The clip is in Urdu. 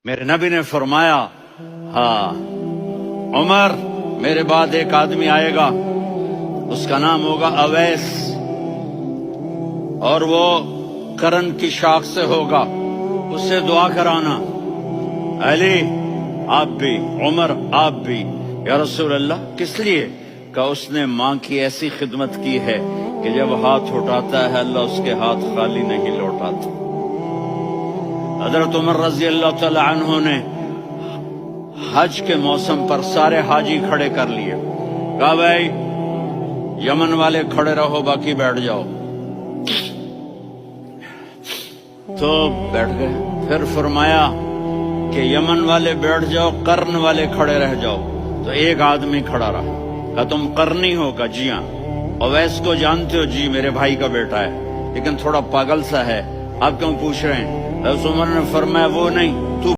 میرے نبی نے فرمایا ہاں عمر میرے بعد ایک آدمی آئے گا، اس کا نام ہوگا اویس، اور وہ کرن کی شاخ سے ہوگا، اس سے دعا کرانا۔ علی آپ بھی، عمر آپ بھی۔ یا رسول اللہ کس لیے؟ کہ اس نے ماں کی ایسی خدمت کی ہے کہ جب ہاتھ اٹھاتا ہے اللہ اس کے ہاتھ خالی نہیں لوٹاتا۔ حضرت عمر رضی اللہ تعالی عنہ نے حج کے موسم پر سارے حاجی کھڑے کر لیے، کہا بھائی یمن والے کھڑے رہو، باقی بیٹھ جاؤ۔ تو بیٹھ گئے۔ پھر فرمایا کہ یمن والے بیٹھ جاؤ، قرن والے کھڑے رہ جاؤ۔ تو ایک آدمی کھڑا رہا، کہا تم قرنی ہو؟ کہا جی ہاں۔ اویس کو جانتے ہو؟ جی میرے بھائی کا بیٹا ہے، لیکن تھوڑا پاگل سا ہے، آپ کیوں پوچھ رہے ہیں؟ حضرت عمر نے فرمایا وہ نہیں، تو